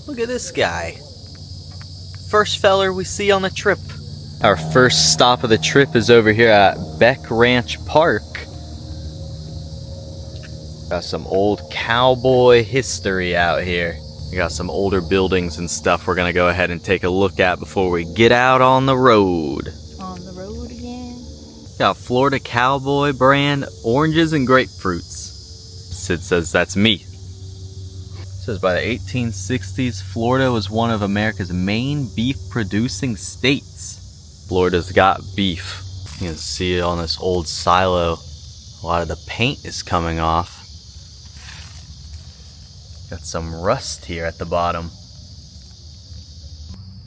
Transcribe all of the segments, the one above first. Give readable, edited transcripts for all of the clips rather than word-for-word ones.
Look at this guy. First feller we see on the trip. Our first stop of the trip is over here at Beck Ranch Park. Got some old cowboy history out here. We got some older buildings and stuff we're gonna go ahead and take a look at before we get out on the road. On the road again. Got Florida Cowboy brand oranges and grapefruits. Sid says that's me. Says by the 1860s, Florida was one of America's main beef producing states. Florida's got beef. You can see it on this old silo. A lot of the paint is coming off. Got some rust here at the bottom.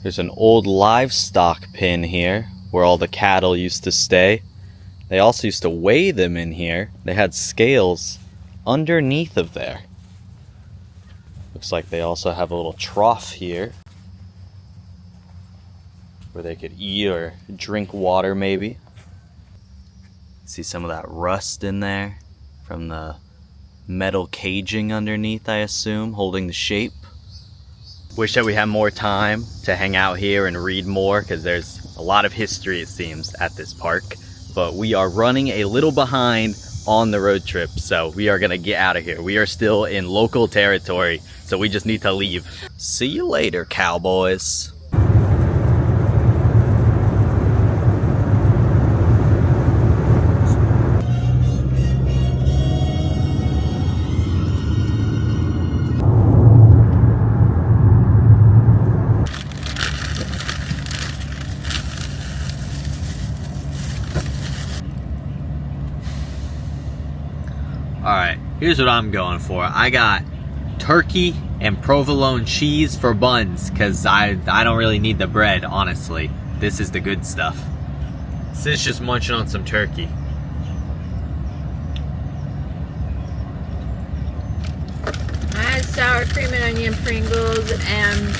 There's an old livestock pen here where all the cattle used to stay. They also used to weigh them in here. They had scales underneath of there. Looks like they also have a little trough here where they could eat or drink water maybe. See some of that rust in there from the metal caging underneath, I assume, holding the shape. Wish that we had more time to hang out here and read more because there's a lot of history, it seems, at this park. But we are running a little behind on the road trip, so we are gonna get out of here. We are still in local territory, so we just need to leave. See you later, cowboys. Alright, here's what I'm going for. I got turkey and provolone cheese for buns because I don't really need the bread, honestly. This is the good stuff. Sid's just munching on some turkey. I had sour cream and onion Pringles and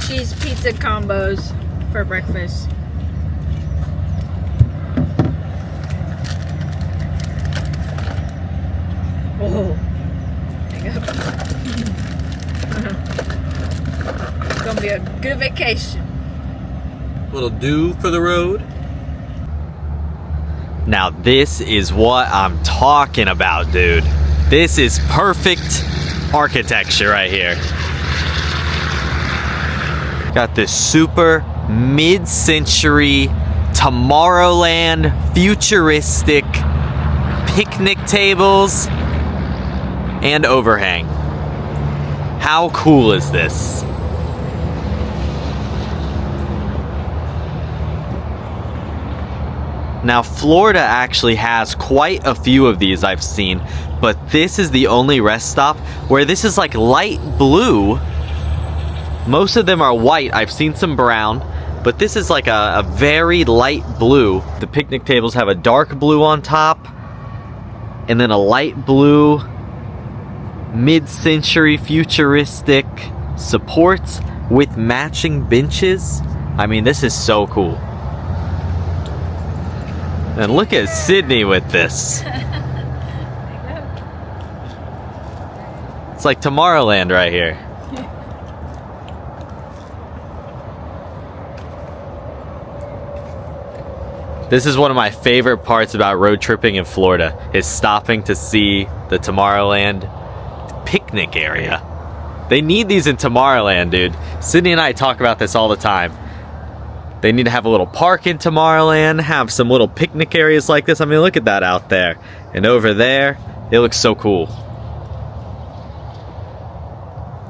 cheese pizza combos for breakfast. Oh, hang up. It's gonna be a good vacation. Little dew for the road. Now this is what I'm talking about, dude. This is perfect architecture right here. Got this super mid-century Tomorrowland futuristic picnic tables and overhang. How cool is this? Now Florida actually has quite a few of these I've seen, but this is the only rest stop where this is like light blue. Most of them are white. I've seen some brown, but this is like a very light blue. The picnic tables have a dark blue on top and then a light blue mid-century futuristic supports with matching benches. I mean, this is so cool. And look at Sydney with this. It's like Tomorrowland right here. This is one of my favorite parts about road tripping in Florida, is stopping to see the Tomorrowland picnic area. They need these in Tomorrowland, dude. Sydney and I talk about this all the time. They need to have a little park in Tomorrowland, have some little picnic areas like this. I mean, look at that out there. And over there, it looks so cool.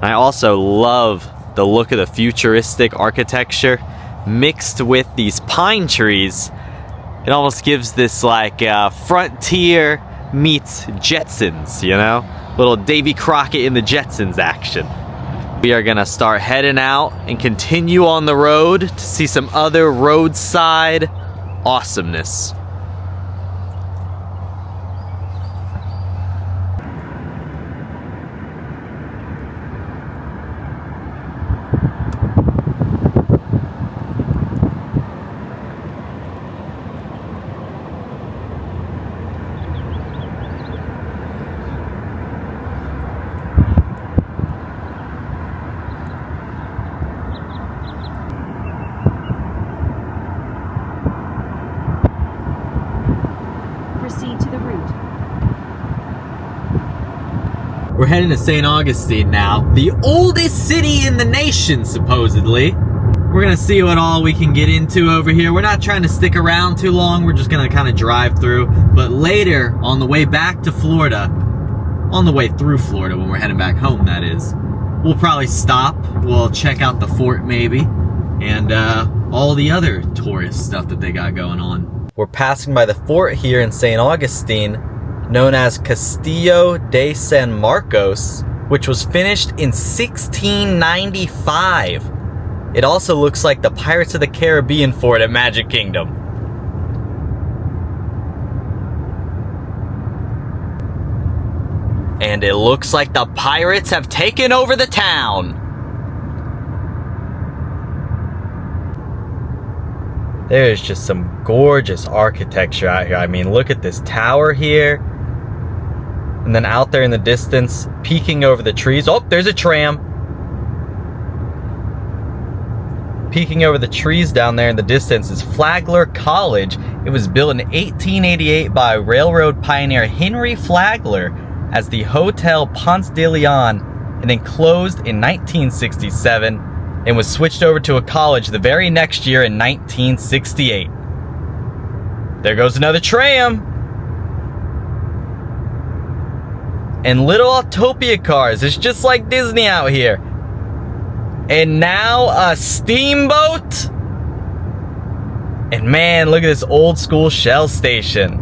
I also love the look of the futuristic architecture mixed with these pine trees. It almost gives this like Frontier meets Jetsons, you know? Little Davy Crockett in the Jetsons action. We are gonna start heading out and continue on the road to see some other roadside awesomeness. Proceed to the route. We're heading to St. Augustine now, the oldest city in the nation, supposedly. We're gonna see what all we can get into over here. We're not trying to stick around too long. We're just gonna kind of drive through. But later, on the way back to Florida, on the way through Florida when we're heading back home, that is, we'll probably stop. We'll check out the fort maybe, and all the other tourist stuff that they got going on. We're passing by the fort here in St. Augustine, known as Castillo de San Marcos, which was finished in 1695. It also looks like the Pirates of the Caribbean fort at Magic Kingdom. And it looks like the pirates have taken over the town. There's just some gorgeous architecture out here. I mean, look at this tower here. And then out there in the distance, peeking over the trees. Oh, there's a tram. Peeking over the trees down there in the distance is Flagler College. It was built in 1888 by railroad pioneer Henry Flagler as the Hotel Ponce de Leon, and then closed in 1967 and was switched over to a college the very next year in 1968. There goes another tram. And little Autopia cars. It's just like Disney out here. And now a steamboat. And man, look at this old school Shell station.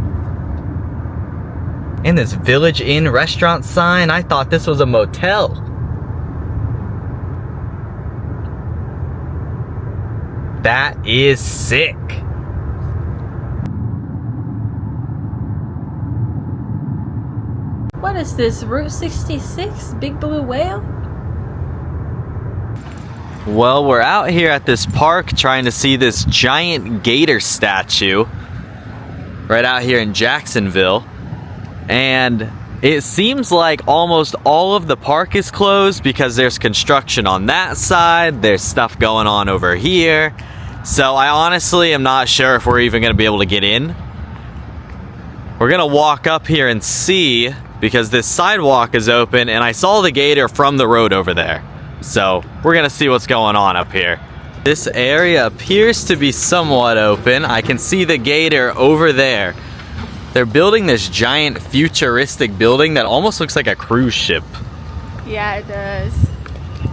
And this Village Inn restaurant sign. I thought this was a motel. That is sick. What is this, Route 66? Big Blue Whale? Well, we're out here at this park trying to see this giant gator statue right out here in Jacksonville. And it seems like almost all of the park is closed because there's construction on that side. There's stuff going on over here. So I honestly am not sure if we're even going to be able to get in. We're going to walk up here and see, because this sidewalk is open and I saw the gator from the road over there. So we're going to see what's going on up here. This area appears to be somewhat open. I can see the gator over there. They're building this giant futuristic building that almost looks like a cruise ship. Yeah, it does.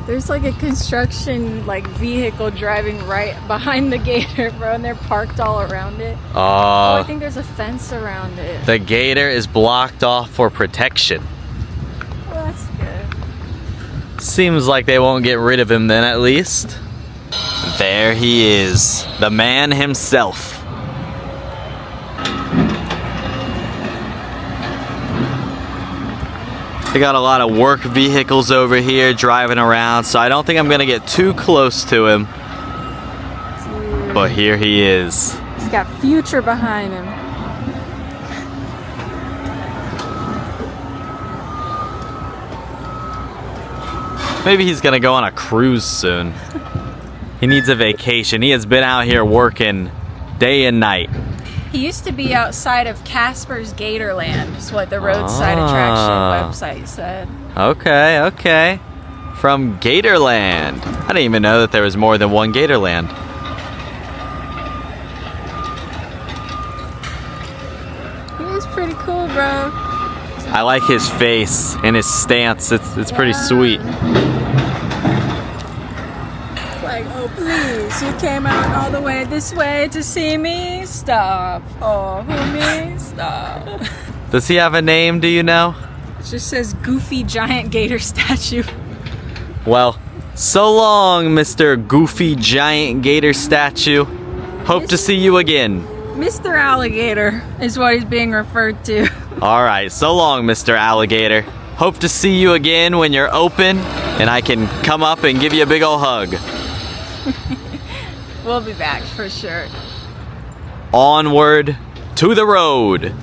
There's like a construction vehicle driving right behind the gator, bro, and they're parked all around it. Oh, I think there's a fence around it. The gator is blocked off for protection. Well, that's good. Seems like they won't get rid of him then, at least. There he is, the man himself. They got a lot of work vehicles over here driving around, so I don't think I'm gonna get too close to him. Dude. But here he is. He's got future behind him. Maybe he's gonna go on a cruise soon. He needs a vacation. He has been out here working day and night. He used to be outside of Casper's GATORLAND, is what the Roadside attraction website said. Okay, okay. From GATORLAND. I didn't even know that there was more than one GATORLAND. He was pretty cool, bro. I like his face and his stance. It's pretty sweet. Like, oh please, you came out all the way this way to see me? Stop. Oh, who me? Stop. Does he have a name, do you know? It just says Goofy Giant Gator Statue. Well, So long, Mr. Goofy Giant Gator statue. Hope to see you again. Mr. Alligator is what he's being referred to. Alright, so long, Mr. Alligator. Hope to see you again when you're open and I can come up and give you a big ol' hug. We'll be back for sure. Onward to the road.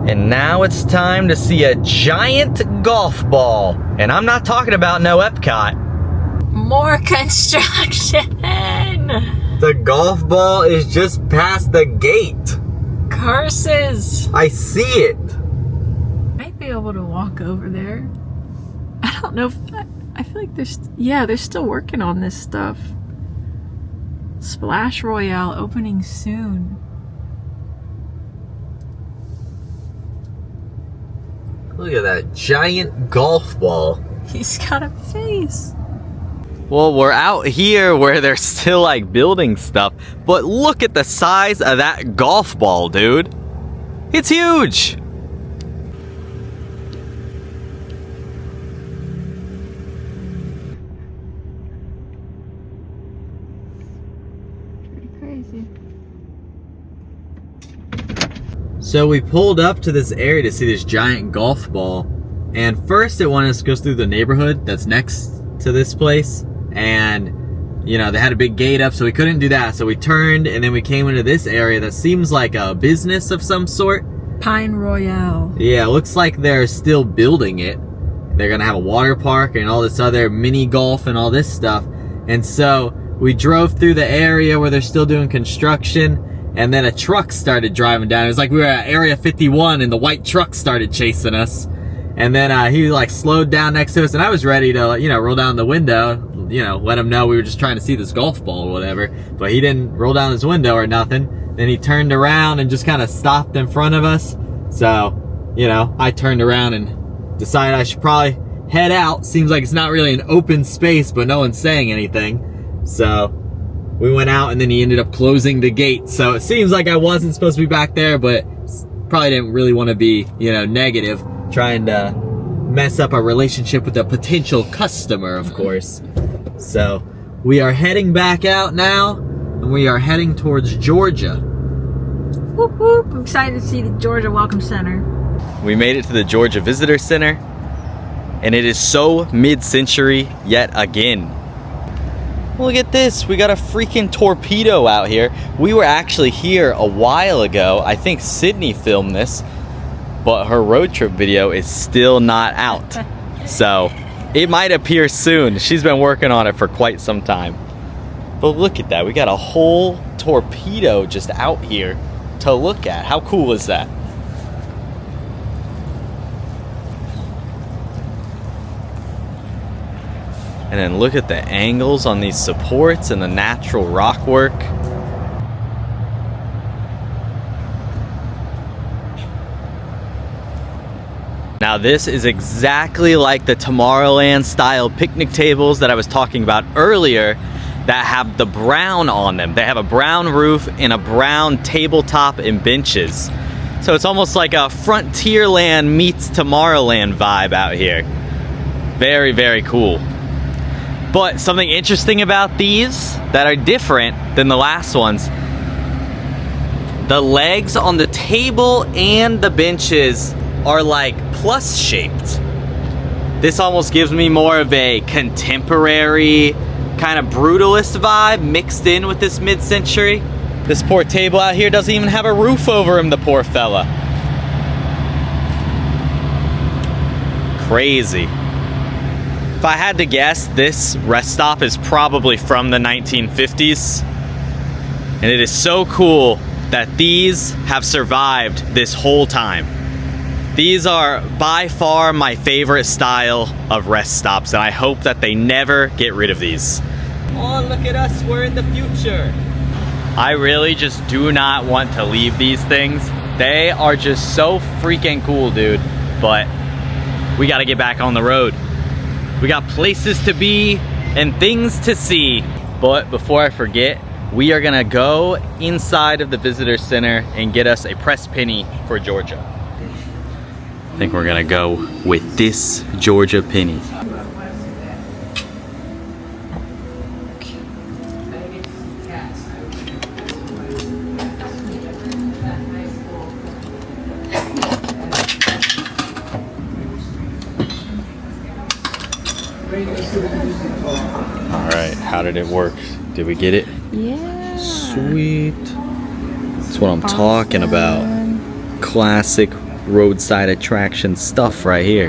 And now it's time to see a giant golf ball. And I'm not talking about no Epcot. More construction! The golf ball is just past the gate. Curses! I see it. Might be able to walk over there. I don't know if I feel like they're still working on this stuff. Splash Royale opening soon. Look at that giant golf ball. He's got a face. Well, we're out here where they're still like building stuff, but look at the size of that golf ball, dude. It's huge. Pretty crazy. So we pulled up to this area to see this giant golf ball, and first it wanted us to go through the neighborhood that's next to this place, and you know, they had a big gate up, so we couldn't do that. So we turned and then we came into this area that seems like a business of some sort. Pine Royale. Yeah, it looks like they're still building it. They're gonna have a water park and all this other mini golf and all this stuff. And so we drove through the area where they're still doing construction, and then a truck started driving down. It was like we were at Area 51 and the white truck started chasing us. And then he like slowed down next to us, and I was ready to, you know, roll down the window, you know, let him know we were just trying to see this golf ball or whatever. But he didn't roll down his window or nothing. Then he turned around and just kind of stopped in front of us. So, you know, I turned around and decided I should probably head out. Seems like it's not really an open space, but no one's saying anything. So we went out, and then he ended up closing the gate. So it seems like I wasn't supposed to be back there, but probably didn't really want to be, you know, negative, trying to mess up a relationship with a potential customer, of course. So we are heading back out now, and we are heading towards Georgia. Whoop whoop. I'm excited to see the Georgia Welcome Center. We made it to the Georgia Visitor Center, and it is so mid-century yet again. Look at this, we got a freaking torpedo out here. We were actually here a while ago. I think Sydney filmed this, but her road trip video is still not out. So it might appear soon. She's been working on it for quite some time. But look at that, we got a whole torpedo just out here to look at. How cool is that? And then look at the angles on these supports and the natural rock work. Now this is exactly like the Tomorrowland style picnic tables that I was talking about earlier that have the brown on them. They have a brown roof and a brown tabletop and benches. So it's almost like a Frontierland meets Tomorrowland vibe out here. Very, very cool. But something interesting about these that are different than the last ones, the legs on the table and the benches are like plus shaped. This almost gives me more of a contemporary kind of brutalist vibe mixed in with this mid-century. This poor table out here doesn't even have a roof over him, the poor fella. Crazy. If I had to guess, this rest stop is probably from the 1950s. And it is so cool that these have survived this whole time. These are by far my favorite style of rest stops, and I hope that they never get rid of these. Oh, look at us, we're in the future. I really just do not want to leave these things. They are just so freaking cool, dude. But we gotta get back on the road. We got places to be and things to see. But before I forget, We are gonna go inside of the visitor center and get us a pressed penny for Georgia. I think we're gonna go with this Georgia penny. All right, how did it work? Did we get it? Yeah. Sweet. That's what I'm talking about. Classic roadside attraction stuff right here.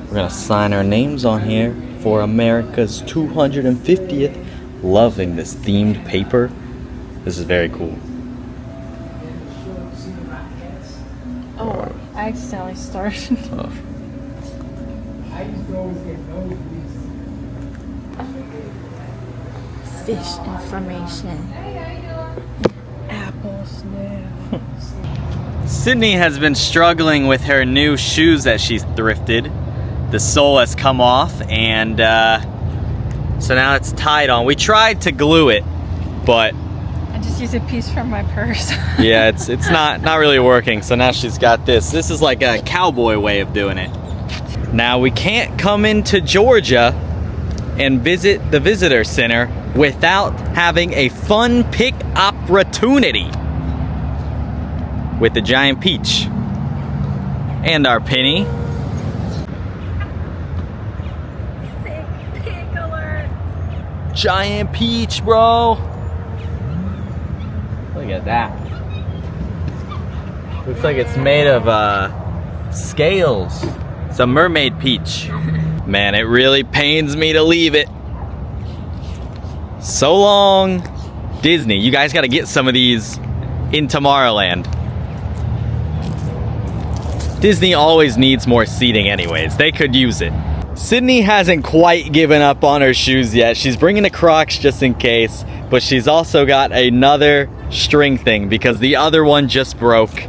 We're gonna sign our names on here for America's 250th. Loving this themed paper. This is very cool. Oh, I accidentally started. Fish information. Apples now. Sydney has been struggling with her new shoes that she's thrifted. The sole has come off and so now it's tied on. We tried to glue it, but I just used a piece from my purse. yeah, it's not really working. So now she's got this. This is like a cowboy way of doing it. Now we can't come into Georgia and visit the visitor center without having a fun pick opportunity with the giant peach and our penny. Sick pick alert. Giant peach, bro. Look at that. Looks like it's made of scales. It's a mermaid peach. Man, it really pains me to leave it. So long, Disney. You guys got to get some of these in Tomorrowland. Disney always needs more seating anyways. They could use it. Sydney hasn't quite given up on her shoes yet. She's bringing the Crocs just in case, but she's also got another string thing because the other one just broke.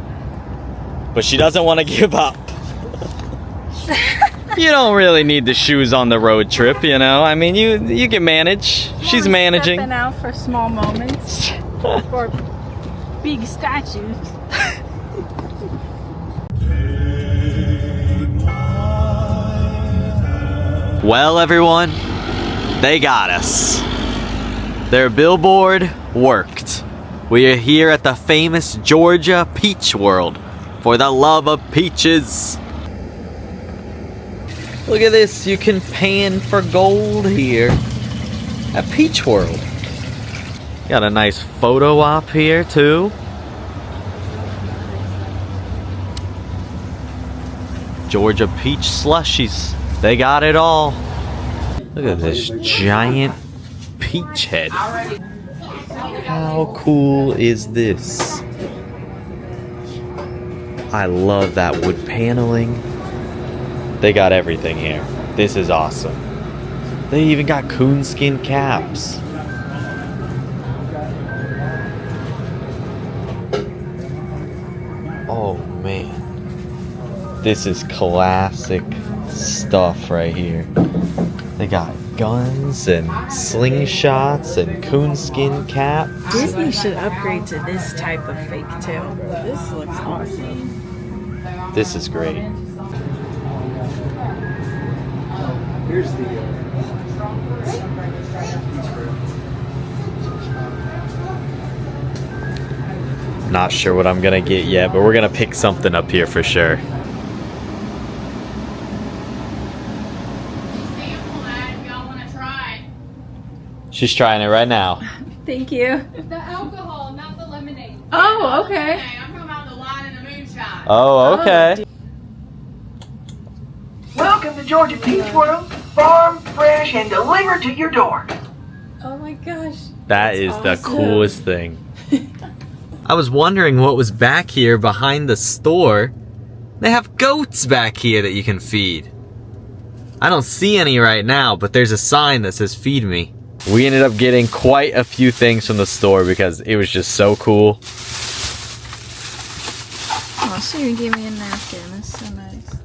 But she doesn't want to give up. You don't really need the shoes on the road trip, you know? I mean, you can manage. She's managing. Stepping out for small moments. For big statues. Well, everyone, they got us. Their billboard worked. We are here at the famous Georgia Peach World for the love of peaches. Look at this, you can pan for gold here at Peach World. Got a nice photo op here too. Georgia peach slushies, they got it all. Look at this giant peach head. How cool is this? I love that wood paneling. They got everything here. This is awesome. They even got coonskin caps. Oh man. This is classic stuff right here. They got guns and slingshots and coonskin caps. Disney should upgrade to this type of fake tail. This looks awesome. This is great. Here's the Not sure what I'm gonna get yet, but we're gonna pick something up here for sure. She's trying it right now. Thank you. The alcohol, not the lemonade. Oh, okay. I'm talking about the wine and the moonshine. Oh, okay. Welcome to Georgia Peach World, farm, fresh, and delivered to your door. Oh my gosh. That is the awesome. coolest thing. I was wondering what was back here behind the store. They have goats back here that you can feed. I don't see any right now, but there's a sign that says feed me. We ended up getting quite a few things from the store because it was just so cool. Oh, she even gave me a napkin. That's so nice.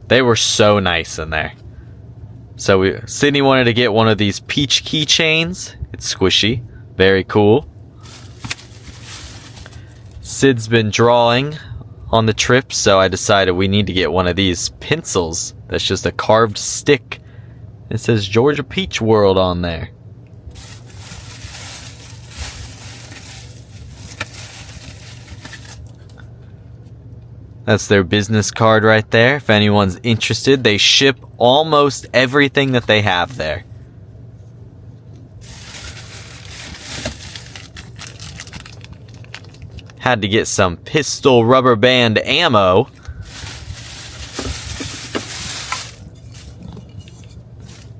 They were so nice in there. So Sydney wanted to get one of these peach keychains. It's squishy. Very cool. Sid's been drawing on the trip, so I decided we need to get one of these pencils. That's just a carved stick. It says Georgia Peach World on there. That's their business card right there. If anyone's interested, they ship almost everything that they have there. Had to get some pistol rubber band ammo.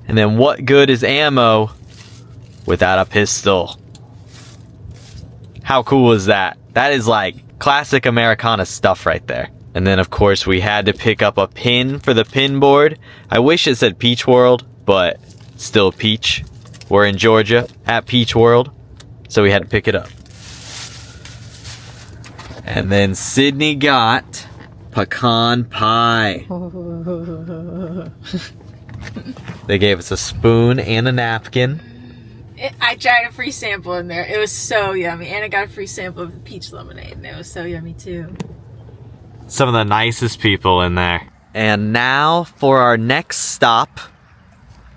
And then what good is ammo without a pistol? How cool is that? That is like classic Americana stuff right there. And then of course we had to pick up a pin for the pin board. I wish it said Peach World, but still Peach. We're in Georgia at Peach World, so we had to pick it up. And then Sydney got pecan pie. They gave us a spoon and a napkin. I tried a free sample in there. It was so yummy. And I got a free sample of the peach lemonade, and it was so yummy too. Some of the nicest people in there. And now for our next stop,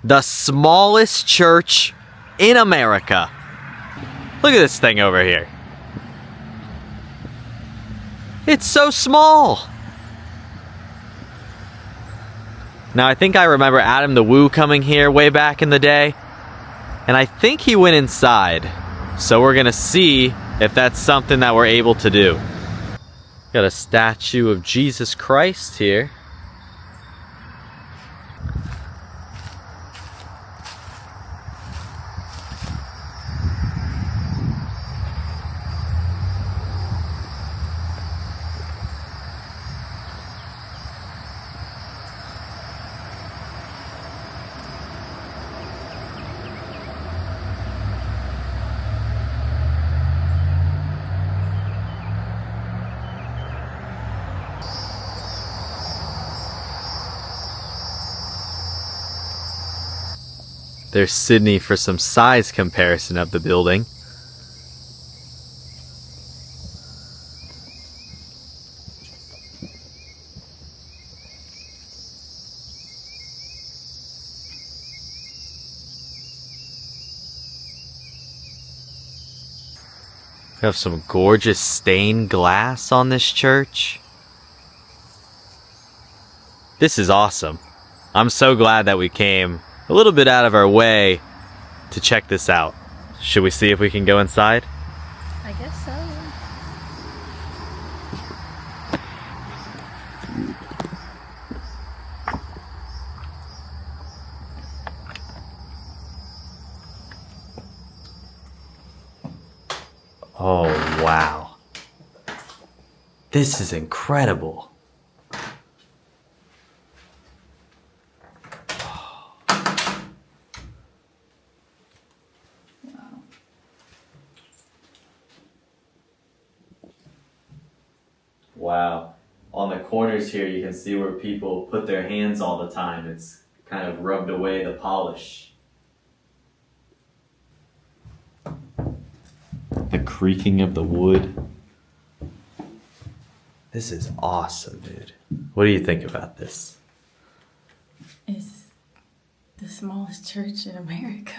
the smallest church in America. Look at this thing over here. It's so small. Now I think I remember Adam the Woo coming here way back in the day, and I think he went inside. So we're gonna see if that's something that we're able to do. Got a statue of Jesus Christ here. There's Sydney for some size comparison of the building. We have some gorgeous stained glass on this church. This is awesome. I'm so glad that we came a little bit out of our way to check this out. Should we see if we can go inside? I guess so. Oh, wow. This is incredible. Wow. On the corners here, you can see where people put their hands all the time. It's kind of rubbed away the polish. The creaking of the wood. This is awesome, dude. What do you think about this? It's the smallest church in America.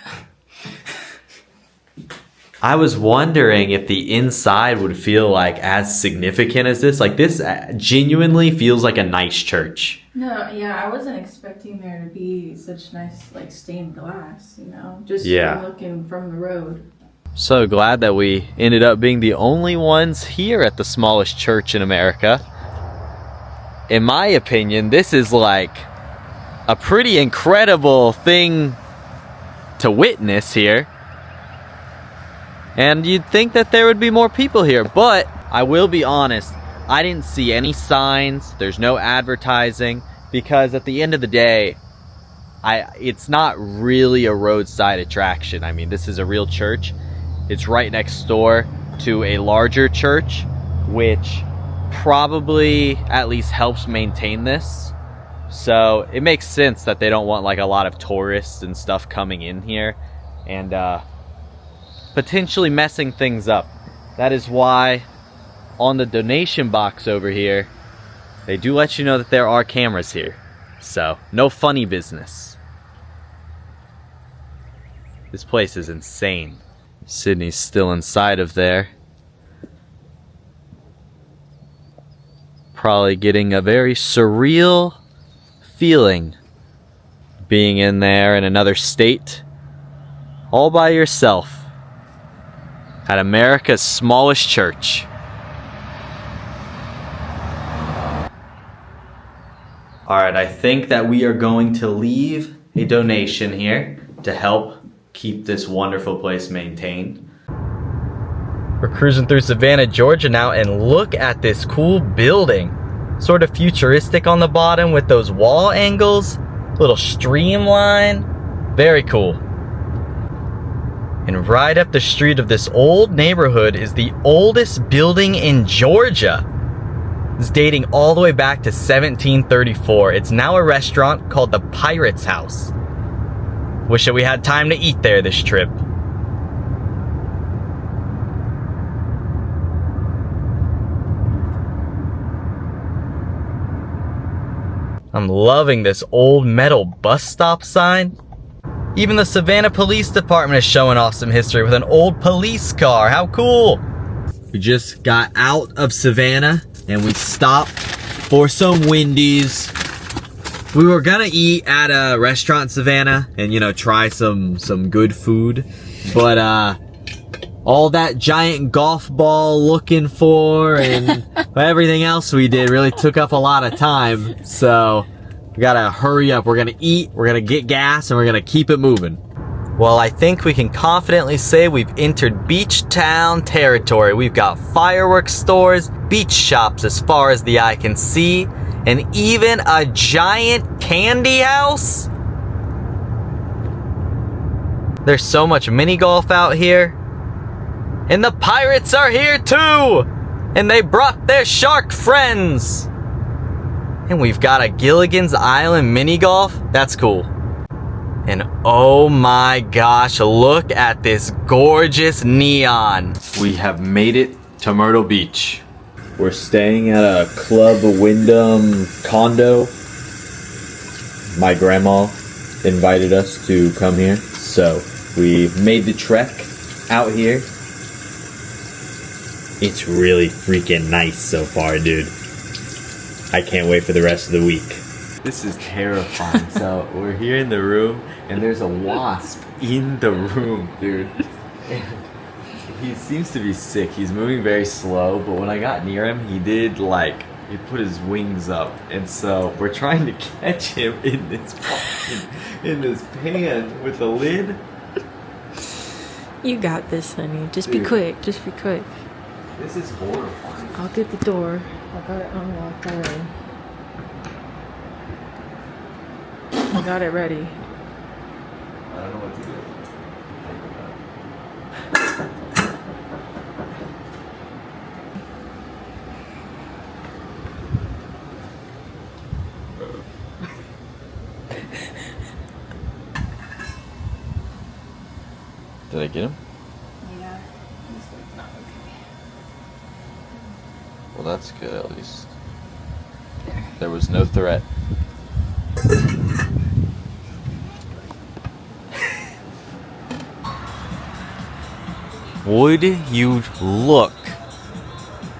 I was wondering if the inside would feel like as significant as this. Like this genuinely feels like a nice church. No, yeah, I wasn't expecting there to be such nice, like, stained glass, you know? Just looking from the road. So glad that we ended up being the only ones here at the smallest church in America. In my opinion, this is like a pretty incredible thing to witness here. And you'd think that there would be more people here, but I will be honest, I didn't see any signs, there's no advertising, because at the end of the day, it's not really a roadside attraction. I mean, this is a real church. It's right next door to a larger church, which probably at least helps maintain this. So it makes sense that they don't want like a lot of tourists and stuff coming in here and potentially messing things up. That is why on the donation box over here, they do let you know that there are cameras here. So no funny business. This place is insane. Sydney's still inside of there. Probably getting a very surreal feeling being in there in another state all by yourself at America's smallest church. Alright, I think that we are going to leave a donation here to help keep this wonderful place maintained. We're cruising through Savannah, Georgia now, and look at this cool building. Sort of futuristic on the bottom with those wall angles, little streamline, very cool. And right up the street of this old neighborhood is the oldest building in Georgia. It's dating all the way back to 1734. It's now a restaurant called the Pirate's House. Wish that we had time to eat there this trip. I'm loving this old metal bus stop sign. Even the Savannah Police Department is showing off some history with an old police car. How cool! We just got out of Savannah and we stopped for some Wendy's. We were gonna eat at a restaurant in Savannah and, you know, try some good food. But all that giant golf ball looking for and everything else we did really took up a lot of time. So we gotta hurry up. We're gonna eat, we're gonna get gas, and we're gonna keep it moving. Well, I think we can confidently say we've entered beach town territory. We've got fireworks stores, beach shops as far as the eye can see, and even a giant candy house. There's so much mini golf out here. And the pirates are here too! And they brought their shark friends! And we've got a Gilligan's Island mini golf. That's cool. And oh my gosh, look at this gorgeous neon. We have made it to Myrtle Beach. We're staying at a Club Wyndham condo. My grandma invited us to come here, so we made the trek out here. It's really freaking nice so far, dude. I can't wait for the rest of the week. This is terrifying. So we're here in the room and there's a wasp in the room, dude. And he seems to be sick. He's moving very slow, but when I got near him, he put his wings up. And so we're trying to catch him in this pan with the lid. You got this, honey. Just be quick. Just be quick. This is horrifying. I'll get the door. I got it unlocked already. I got it ready. I don't know what to do. Did I get him? Yeah. He's like not okay. Well, that's good at least. There was no threat. Would you look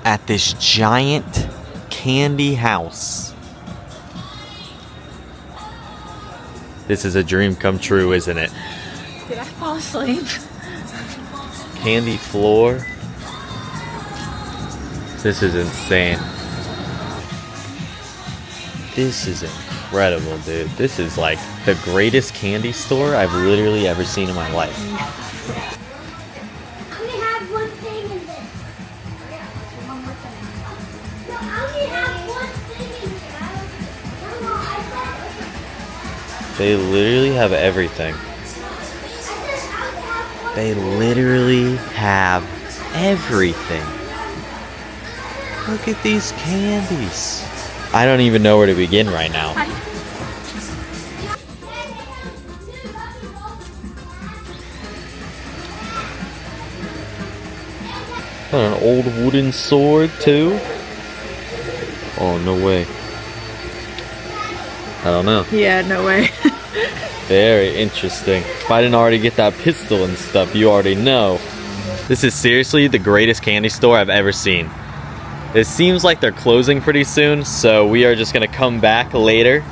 at this giant candy house? This is a dream come true, isn't it? Did I fall asleep? Candy floor. This is insane. This is incredible, dude. This is like the greatest candy store I've literally ever seen in my life. I only have one thing in this. One more thing. No, I only have one thing in this. They literally have everything. They literally have everything. Look at these candies. I don't even know where to begin right now. Got an old wooden sword too. Oh, no way. I don't know. Yeah, no way. Very interesting. If I didn't already get that pistol and stuff, you already know. This is seriously the greatest candy store I've ever seen. It seems like they're closing pretty soon, so we are just gonna come back later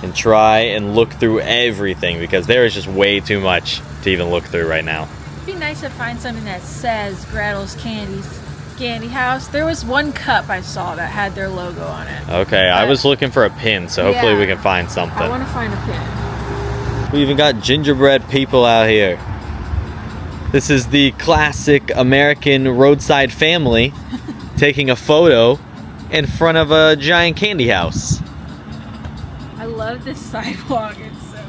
and try and look through everything because there is just way too much to even look through right now. It'd be nice to find something that says Gretel's Candy House. There was one cup I saw that had their logo on it. Okay, I was looking for a pin, so hopefully Yeah. we can find something. I want to find a pin. We even got gingerbread people out here. This is the classic American roadside family taking a photo in front of a giant candy house. I love this sidewalk. It's so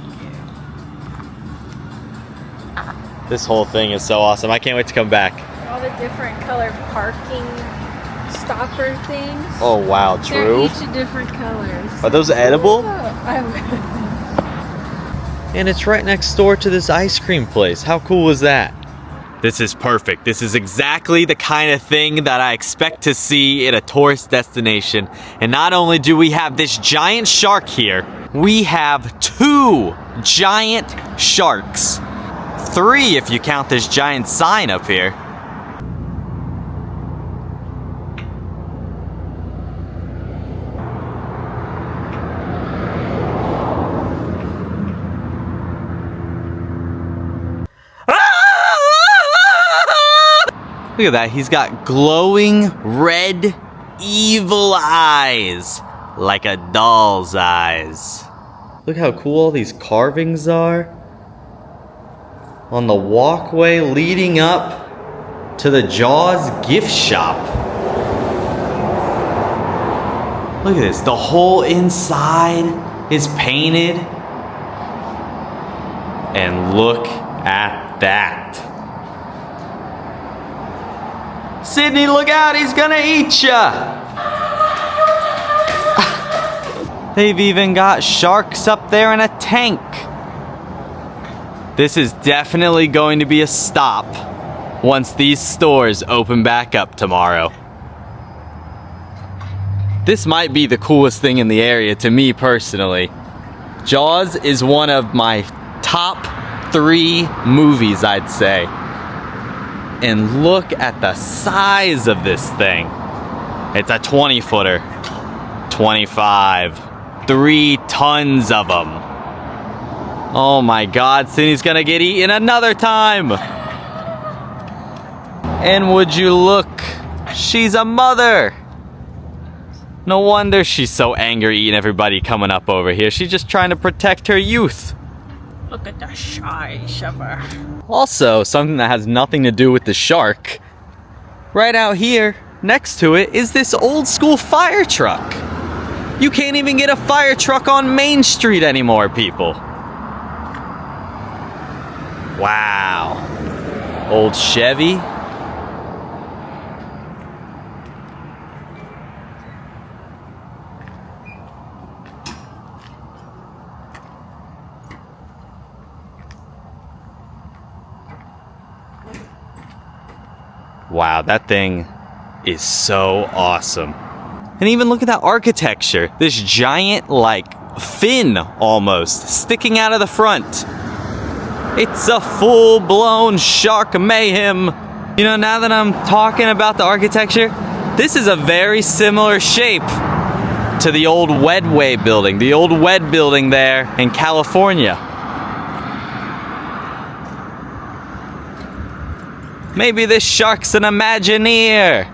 cute. This whole thing is so awesome. I can't wait to come back. All the different colored parking stopper things. Oh wow, They're true. each different colors. Are those edible? Oh, And it's right next door to this ice cream place. How cool is that? This is perfect. This is exactly the kind of thing that I expect to see at a tourist destination. And not only do we have this giant shark here, we have 2 giant sharks. 3 if you count this giant sign up here. Look at that, he's got glowing red evil eyes, like a doll's eyes. Look how cool all these carvings are on the walkway leading up to the Jaws gift shop. Look at this, the whole inside is painted. And look at that. Sydney, look out, he's gonna eat ya! They've even got sharks up there in a tank. This is definitely going to be a stop once these stores open back up tomorrow. This might be the coolest thing in the area to me personally. Jaws is one of my top 3 movies, I'd say. And look at the size of this thing. It's a 20-footer. 25. 3 tons of them. Oh my God, Sydney's gonna get eaten another time. And would you look, she's a mother. No wonder she's so angry eating everybody coming up over here. She's just trying to protect her youth. look at the size of her. Also, something that has nothing to do with the shark. Right out here, next to it, is this old school fire truck. You can't even get a fire truck on Main Street anymore, people. Wow. Old Chevy. Wow, that thing is so awesome. And even look at that architecture. This giant, like, fin almost sticking out of the front. It's a full-blown shark mayhem. You know, now that I'm talking about the architecture, this is a very similar shape to the old Wedway building, the old Wed building there in California. Maybe this shark's an Imagineer.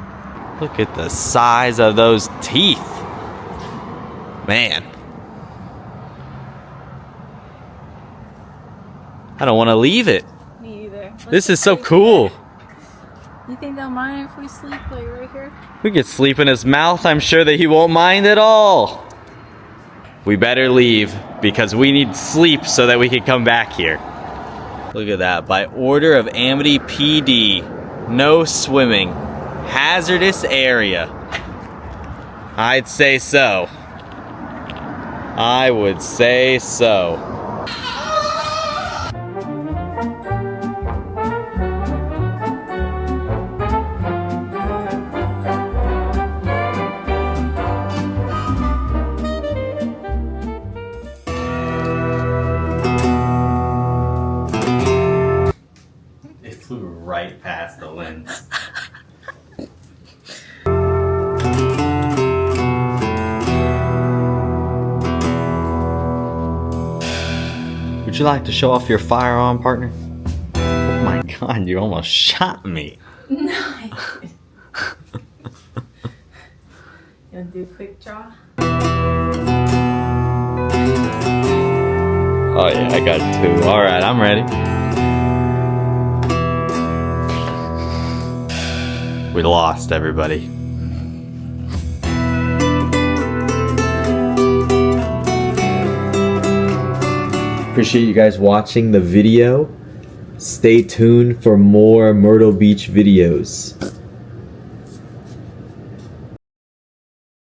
Look at the size of those teeth. Man. I don't want to leave it. Me either. This is so cool. You think they'll mind if we sleep like right here? We could sleep in his mouth. I'm sure that he won't mind at all. We better leave because we need sleep so that we can come back here. Look at that. By order of Amity PD, no swimming. Hazardous area. I'd say so. I would say so. They flew right past the lens. Would you like to show off your firearm, partner? Oh my god, you almost shot me. No, I didn't. You want to do a quick draw? Oh yeah, I got two. Alright, I'm ready. We lost, everybody. Appreciate you guys watching the video. Stay tuned for more Myrtle Beach videos.